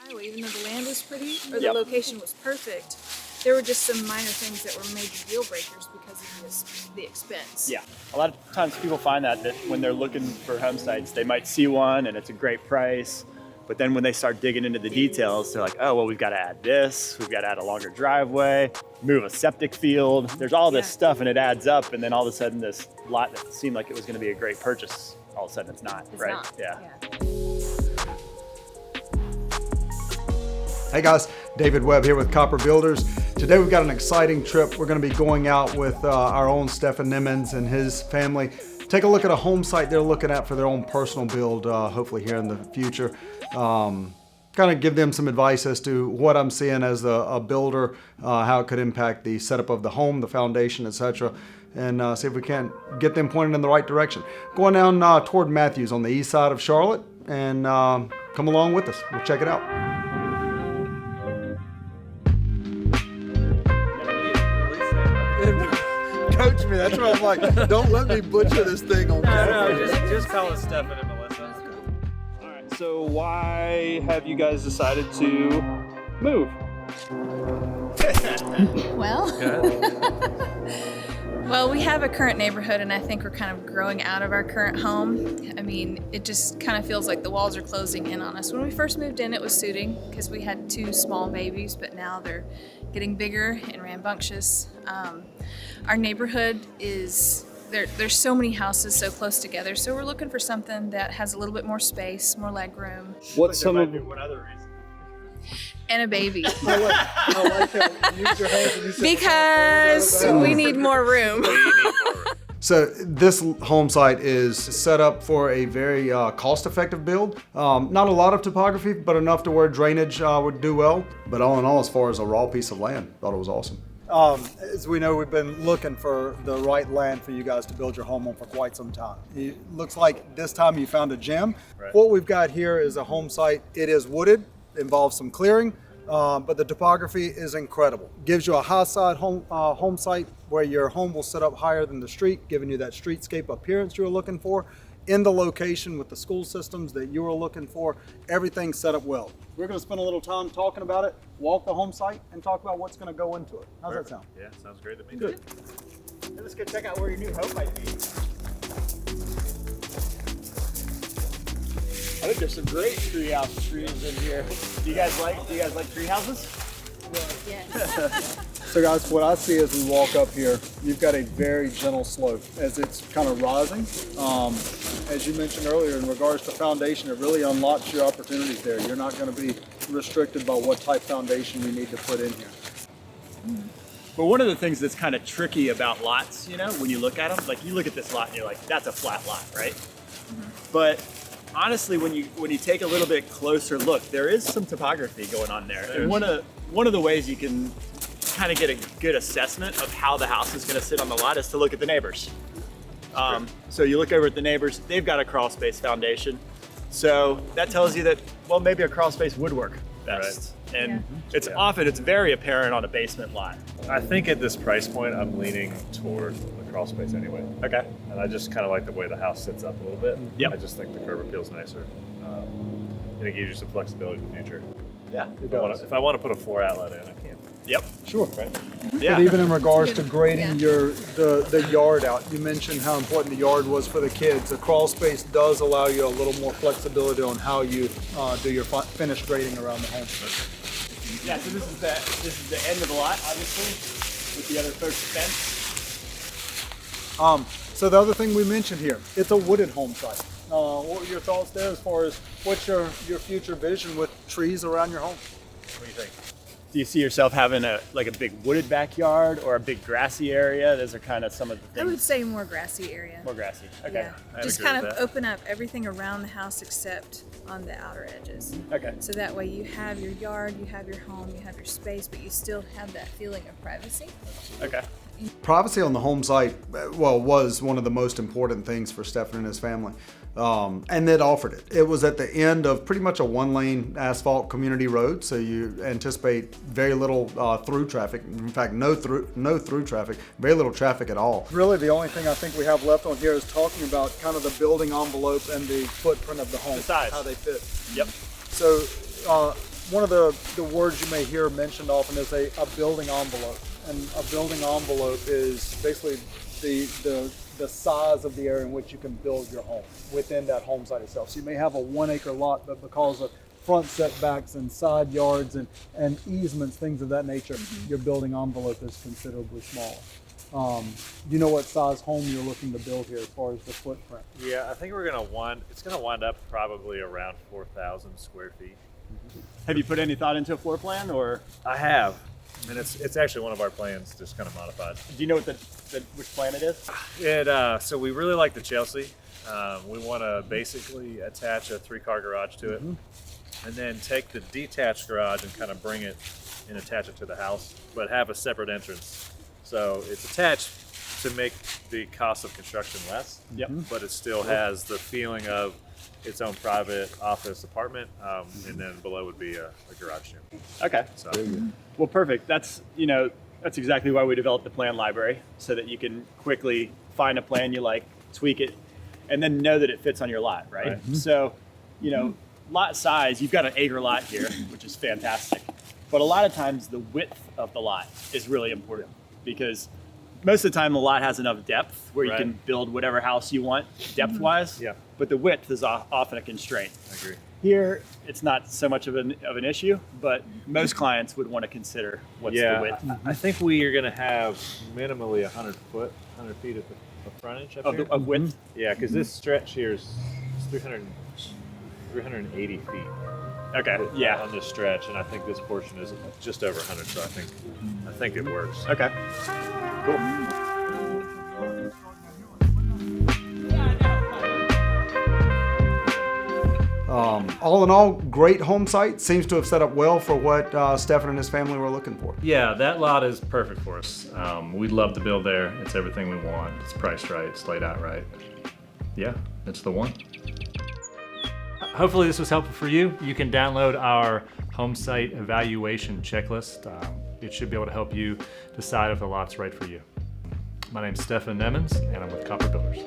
Even though the land was pretty, or the location was perfect, there were just some minor things that were major deal breakers because of the expense. Yeah, a lot of times people find that when they're looking for home sites, they might see one and it's a great price, but then when they start digging into the details, they're like, oh, well, we've got to add this, we've got to add a longer driveway, move a septic field. There's all this stuff and it adds up, and then all of a sudden this lot that seemed like it was going to be a great purchase, all of a sudden it's not, right? Not. Yeah. Hey guys, David Webb here with Copper Builders. Today we've got an exciting trip. We're going to be going out with our own Stefan Nimmons and his family. Take a look at a home site they're looking at for their own personal build, hopefully here in the future. Kind of give them some advice as to what I'm seeing as a builder, how it could impact the setup of the home, the foundation, etc. And see if we can't get them pointed in the right direction. Going down toward Matthews on the east side of Charlotte, and come along with us. We'll check it out. Coach me, that's why I'm like, don't let me butcher this thing on camera. No, just call us Stefan and Melissa. All right, so why have you guys decided to move? Well, we have a current neighborhood, and I think we're kind of growing out of our current home. I mean, it just kind of feels like the walls are closing in on us. When we first moved in, it was suiting because we had 2 small babies, but now they're getting bigger and rambunctious. Our neighborhood is, there's so many houses so close together, so we're looking for something that has a little bit more space, more leg room. What's some of What other reason? And a baby. I like how you used your hands and you said, Because we need more room. So this home site is set up for a very cost-effective build. Not a lot of topography, but enough to where drainage would do well. But all in all, as far as a raw piece of land, thought it was awesome. As we know, we've been looking for the right land for you guys to build your home on for quite some time. It looks like this time you found a gem. Right. What we've got here is a home site. It is wooded, involves some clearing, but the topography is incredible. Gives you a high side home site where your home will sit up higher than the street, giving you that streetscape appearance you were looking for. In the location with the school systems that you were looking for, everything's set up well. We're going to spend a little time talking about it, walk the home site, and talk about what's going to go into it. How's that sound? Yeah, sounds great to me. Good. Let's go check out where your new home might be. I think there's some great treehouse trees in here. Do you guys like tree houses? Yes. So guys, what I see as we walk up here, you've got a very gentle slope as it's kind of rising. As you mentioned earlier, in regards to foundation, it really unlocks your opportunities there. You're not going to be restricted by what type foundation you need to put in here. But one of the things that's kind of tricky about lots, you know, when you look at them, like you look at this lot and you're like, that's a flat lot, right? But honestly, when you take a little bit closer look, there is some topography going on there. And one of the ways you can kind of get a good assessment of how the house is going to sit on the lot is to look at the neighbors. So you look over at the neighbors, they've got a crawl space foundation. So that tells you that, well, maybe a crawl space would work best. Right. And it's very apparent on a basement lot. I think at this price point, I'm leaning toward the crawl space anyway. Okay. And I just kind of like the way the house sits up a little bit. Yep. I just think the curb appeal's nicer. And it gives you some flexibility in the future. Yeah. If I want to put a floor outlet in, I can. Yep. Sure. Right? Yeah. But even in regards to grading the yard out, you mentioned how important the yard was for the kids. The crawl space does allow you a little more flexibility on how you do your finished grading around the home. Yeah, so this is the end of the lot, obviously, with the other folks' fence. So the other thing we mentioned here, it's a wooded home site. What were your thoughts there as far as what's your future vision with trees around your home? What do you think? Do you see yourself having a big wooded backyard or a big grassy area? Those are kind of some of the things. I would say more grassy area. More grassy. Okay. Yeah. I'd Just agree kind with of that. open up everything around the house except on the outer edges. Okay. So that way you have your yard, you have your home, you have your space, but you still have that feeling of privacy. Okay. Privacy on the home site, was one of the most important things for Stefan and his family. And it offered it. It was at the end of pretty much a 1-lane asphalt community road, so you anticipate very little through traffic. In fact, no through traffic, very little traffic at all. Really, the only thing I think we have left on here is talking about kind of the building envelope and the footprint of the home, The size. how they fit. Yep. So one of the words you may hear mentioned often is a building envelope. And a building envelope is basically the size of the area in which you can build your home within that home site itself. So you may have a 1 acre lot, but because of front setbacks and side yards and easements, things of that nature, your building envelope is considerably smaller. Do you know what size home you're looking to build here as far as the footprint? Yeah, I think it's gonna wind up probably around 4,000 square feet. Have you put any thought into a floor plan, or I have. And it's actually one of our plans, just kind of modified. do you know what which plan it is? So we really like the Chelsea. We want to basically attach a 3-car garage to it, and then take the detached garage and kind of bring it and attach it to the house, but have a separate entrance. So it's attached to make the cost of construction less. Yep. But it still has the feeling of its own private office apartment, and then below would be a garage gym. Okay. So Well, perfect. That's exactly why we developed the plan library, so that you can quickly find a plan you like, tweak it, and then know that it fits on your lot, right? So, lot size, you've got an acre lot here, which is fantastic. But a lot of times the width of the lot is really important, because most of the time the lot has enough depth where you can build whatever house you want depth-wise. Yeah. But the width is often a constraint. I agree. Here, it's not so much of an issue, but most clients would want to consider what's the width. I think we are going to have minimally 100 feet of frontage up here. Of width. Yeah, because this stretch here is 380 feet. Okay. Yeah. On this stretch, and I think this portion is just over 100. So I think it works. Okay. Cool. All in all, great home site. Seems to have set up well for what Stefan and his family were looking for. Yeah, that lot is perfect for us. We'd love to build there. It's everything we want. It's priced right. It's laid out right. Yeah, it's the one. Hopefully this was helpful for you. You can download our home site evaluation checklist. It should be able to help you decide if the lot's right for you. My name's Stefan Nemmons, and I'm with Copper Builders.